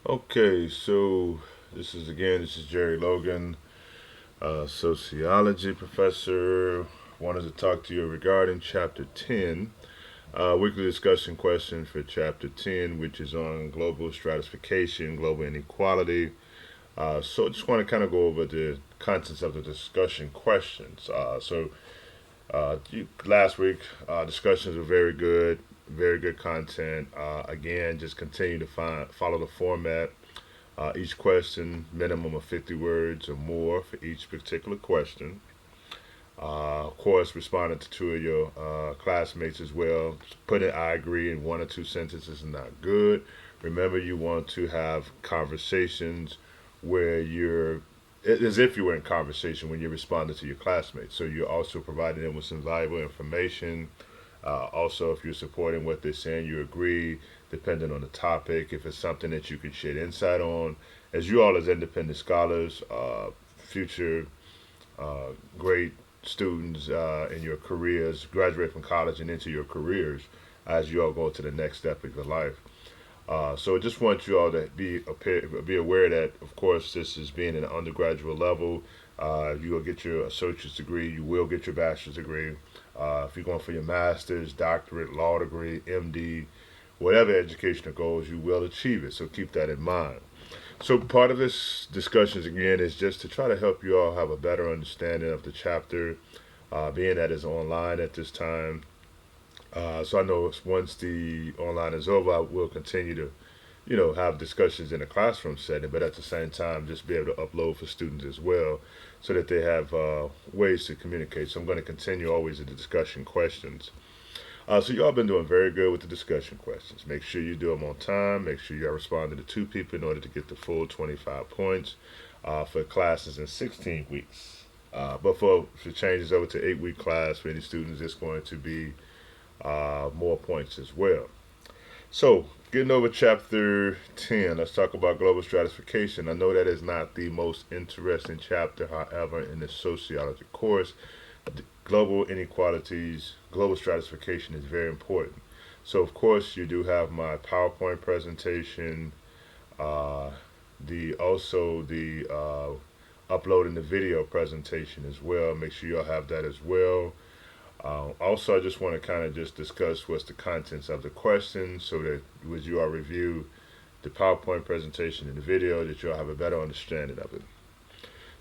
Okay, so this is Jerry Logan, sociology professor. Wanted to talk to you regarding chapter 10, weekly discussion question for chapter 10, which is on global stratification, global inequality. So I just want to kind of go over the contents of the discussion questions. Last week, discussions were very good content. Again, just continue to follow the format. Each question, minimum of 50 words or more for each particular question. Of course, responding to two of your classmates as well. Putting I agree in one or two sentences is not good. Remember, you want to have conversations where you're as if you were in conversation when you're responding to your classmates. So you're also providing them with some valuable information. Also, if you're supporting what they're saying, you agree, depending on the topic. If it's something that you can shed insight on, as you all as independent scholars, future great students in your careers, graduate from college and into your careers as you all go to the next step of your life. So I just want you all to be aware that, of course, this is being an undergraduate level. You will get your associate's degree. You will get your bachelor's degree. If you're going for your master's, doctorate, law degree, MD, whatever educational goals, you will achieve it. So keep that in mind. So part of this discussions again is just to try to help you all have a better understanding of the chapter, being that it's online at this time. So I know once the online is over, I will continue to, have discussions in a classroom setting, but at the same time, just be able to upload for students as well, so that they have ways to communicate. So I'm going to continue always with the discussion questions. So y'all been doing very good with the discussion questions. Make sure you do them on time. Make sure you are responding to two people in order to get the full 25 points for classes in 16 weeks. But if it changes over to 8-week class for any students, it's going to be more points as well. So, getting over chapter 10, let's talk about global stratification. I know that is not the most interesting chapter, however, in the sociology course, global inequalities, global stratification is very important. So, of course, you do have my PowerPoint presentation, uh, the uploading the video presentation as well. Make sure y'all have that as well. Also, I just want to kind of just discuss what's the contents of the question so that as you all review the PowerPoint presentation and the video, that you'll have a better understanding of it.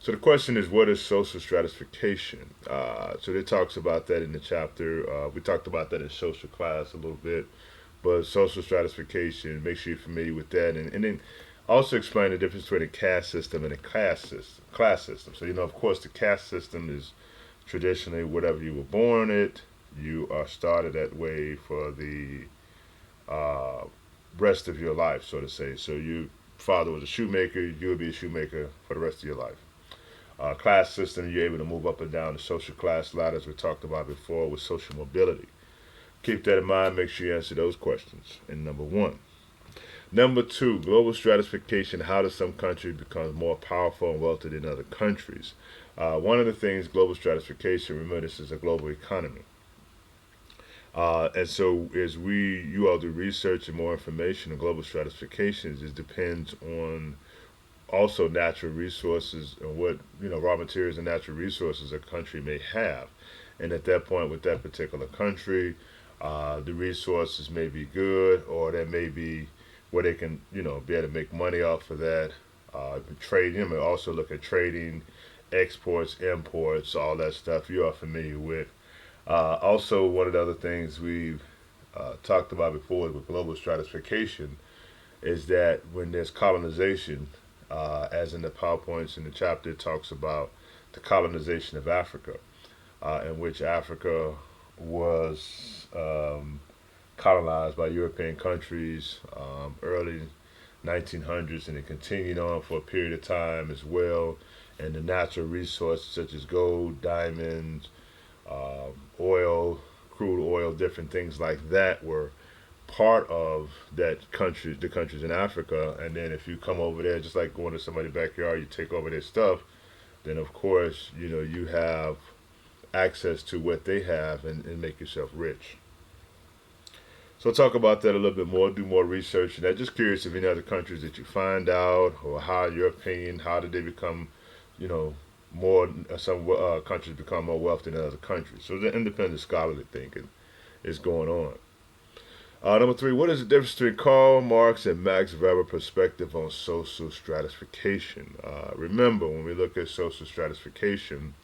So the question is, what is social stratification? So it talks about that in the chapter. We talked about that in social class a little bit, but social stratification, make sure you're familiar with that. And then also explain the difference between a caste system and a class system. So, of course, the caste system is traditionally whatever you were born it, you are started that way for the uh, rest of your life, so to say. So your father was a shoemaker, you would be a shoemaker for the rest of your life. Class system, you're able to move up and down the social class ladders we talked about before with social mobility. Keep that in mind. Make sure you answer those questions in number one. Number two, global stratification. How does some countries become more powerful and wealthy than other countries? One of the things, global stratification, remember this is a global economy. And so as you all do research and more information on global stratifications, it depends on also natural resources and what, raw materials and natural resources a country may have. And at that point with that particular country, the resources may be good, or there may be where they can, be able to make money off of that. Trading, and also look at trading, exports, imports, all that stuff you are familiar with. Also, one of the other things we've talked about before with global stratification is that when there's colonization, as in the PowerPoints in the chapter, it talks about the colonization of Africa, in which Africa was colonized by European countries early 1900s, and it continued on for a period of time as well. And the natural resources such as gold, diamonds, oil, crude oil, different things like that were part of that country, the countries in Africa. And then if you come over there, just like going to somebody's backyard, you take over their stuff, then of course, you have access to what they have and make yourself rich. So talk about that a little bit more, do more research, and I'm just curious if any other countries that you find out, or how your opinion, how did they become, you know, more some countries become more wealthy than other countries. So the independent scholarly thinking is going on. Number three, what is the difference between Karl Marx and Max Weber's perspective on social stratification? Remember, when we look at social stratification,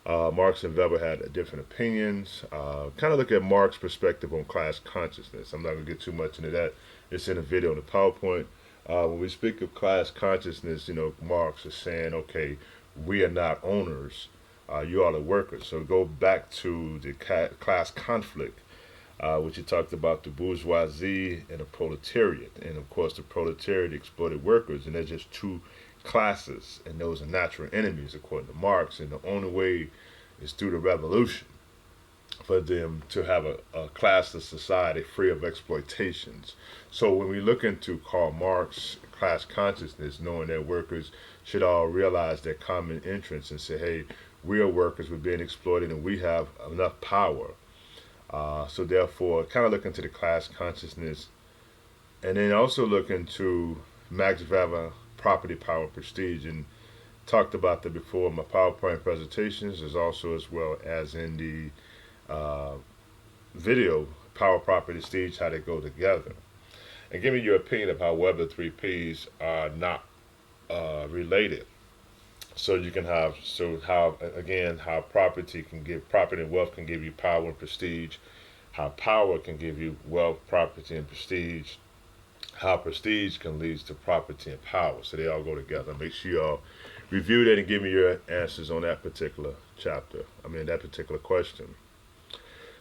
Marx and Weber had different opinions. Kind of look at Marx's perspective on class consciousness. I'm not going to get too much into that. It's in a video on the PowerPoint. When we speak of class consciousness, Marx is saying, okay, we are not owners. You are the workers. So go back to the class conflict, which he talked about the bourgeoisie and the proletariat. And of course, the proletariat exploited workers, and they're just two classes, and those are natural enemies according to Marx. And the only way is through the revolution for them to have a classless society free of exploitations. So when we look into Karl Marx class consciousness, knowing that workers should all realize their common interests and say, hey, we are workers, we're being exploited, and we have enough power. So therefore, kind of look into the class consciousness, and then also look into Max Weber, property, power, prestige, and talked about that before in my PowerPoint presentations, as also as well as in the video, power, property, prestige, how they go together. And give me your opinion of how Weber 3Ps are not related. So you can have, how property and wealth can give you power and prestige, how power can give you wealth, property, and prestige, how prestige can lead to property and power. So they all go together. Make sure you all review that and give me your answers on that particular that particular question.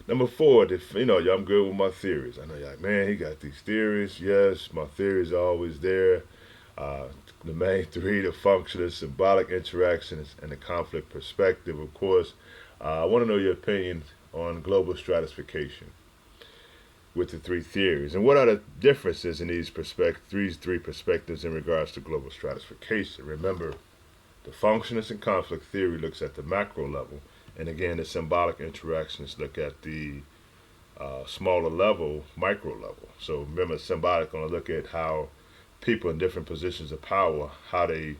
Number four, I'm good with my theories. I know you're like, man, he got these theories. Yes, my theories are always there. The main three, the functional, symbolic interactions, and the conflict perspective. Of course, I want to know your opinion on global stratification with the three theories. And what are the differences in these three perspectives in regards to global stratification? Remember, the functionalist and conflict theory looks at the macro level, and again, the symbolic interactions look at the smaller level, micro level. So remember, symbolic going to look at how people in different positions of power, how they,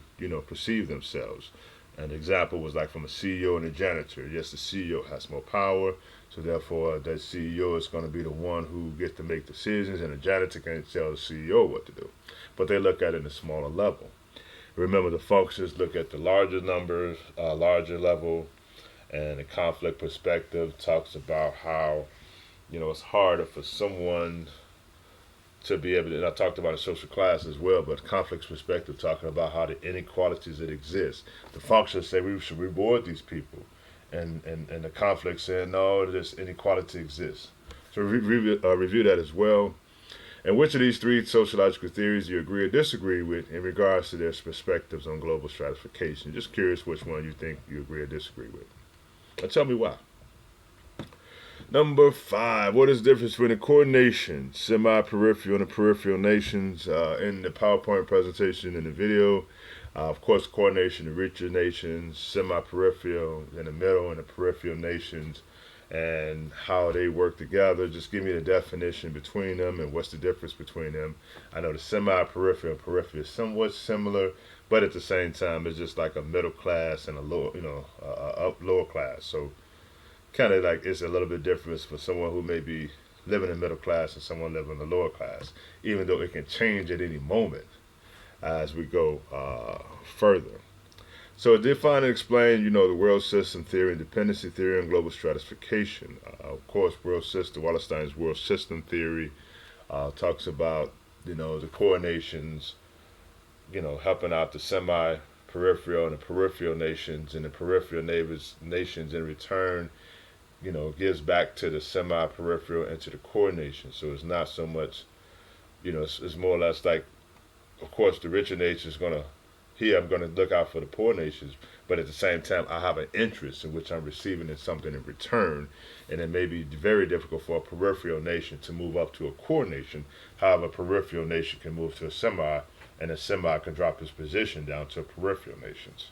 perceive themselves. An example was like from a CEO and a janitor. Yes, the CEO has more power, so therefore that CEO is going to be the one who gets to make decisions, and the janitor can't tell the CEO what to do. But they look at it in a smaller level. Remember, the functions look at the larger numbers, larger level, and the conflict perspective talks about how, it's harder for someone to be able to, and I talked about a social class as well, but conflicts perspective talking about how the inequalities that exist. The functions say we should reward these people, and the conflict saying no, this inequality exists. So review that as well. And which of these three sociological theories do you agree or disagree with in regards to their perspectives on global stratification? Just curious which one you think you agree or disagree with. And tell me why. Number five, what is the difference between the coordination, semi-peripheral and the peripheral nations in the PowerPoint presentation and the video? Of course, coordination, the richer nations, semi-peripheral in the middle, and the peripheral nations, and how they work together. Just give me the definition between them and what's the difference between them. I know the semi-peripheral and peripheral is somewhat similar, but at the same time, it's just like a middle class and a lower, lower class. So kind of like it's a little bit different for someone who may be living in middle class and someone living in the lower class, even though it can change at any moment as we go further. So it define and explain, the world system theory, dependency theory, and global stratification. Of course, Wallerstein's world system theory talks about, the coordinations, helping out the semi-peripheral and the peripheral nations, and the peripheral nations in return gives back to the semi-peripheral and to the core nation. So it's not so much, it's more or less like, of course, the richer nation is I'm going to look out for the poor nations, but at the same time, I have an interest in which I'm receiving in something in return, and it may be very difficult for a peripheral nation to move up to a core nation. However, a peripheral nation can move to a semi, and a semi can drop its position down to peripheral nations.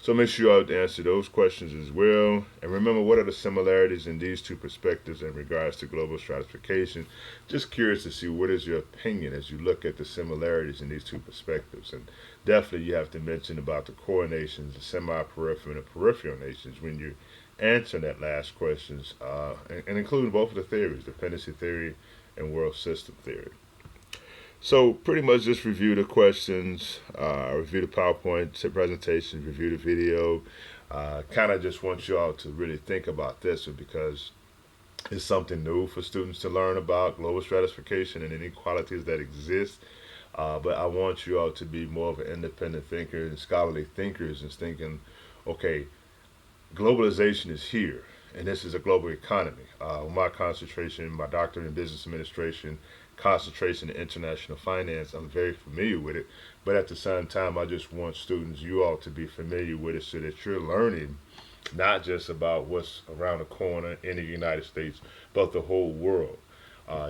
So make sure you all answer those questions as well. And remember, what are the similarities in these two perspectives in regards to global stratification? Just curious to see what is your opinion as you look at the similarities in these two perspectives. And definitely you have to mention about the core nations, the semi-peripheral and the peripheral nations when you answer that last questions, and including both of the theories, dependency theory and world system theory. So pretty much just review the questions, review the PowerPoint presentation, review the video. Kind of just want you all to really think about this because it's something new for students to learn about global stratification and inequalities that exist. But I want you all to be more of an independent thinker and scholarly thinkers and thinking, okay, globalization is here, and this is a global economy. My concentration, my doctorate in business administration, concentration in international finance, I'm very familiar with it. But at the same time, I just want students, you all, to be familiar with it so that you're learning not just about what's around the corner in the United States, but the whole world.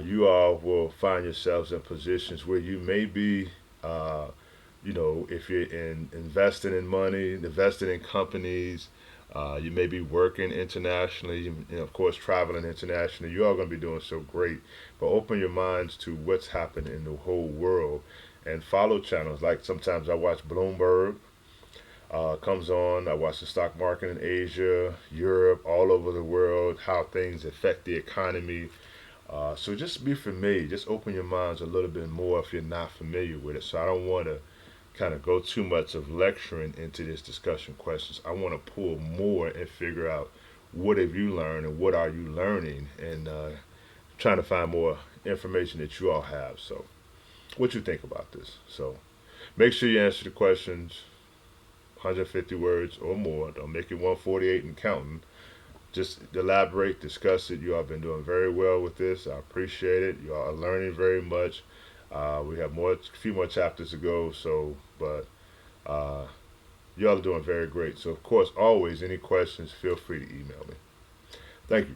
You all will find yourselves in positions where you may be, if you're investing in money, investing in companies, you may be working internationally, and of course traveling internationally. You all going to be doing so great, but open your minds to what's happening in the whole world, and follow channels like sometimes I watch Bloomberg. Comes on. I watch the stock market in Asia, Europe, all over the world, how things affect the economy. So just be familiar. Just open your minds a little bit more if you're not familiar with it. So I don't want to kind of go too much of lecturing into this discussion questions. I want to pull more and figure out what have you learned and what are you learning, and trying to find more information that you all have. So what you think about this? So make sure you answer the questions 150 words or more. Don't make it 148 and counting. Just elaborate, discuss it. You all have been doing very well with this. I appreciate it. You all are learning very much. We have a few more chapters to go. So, but you all are doing very great. So, of course, always any questions, feel free to email me. Thank you.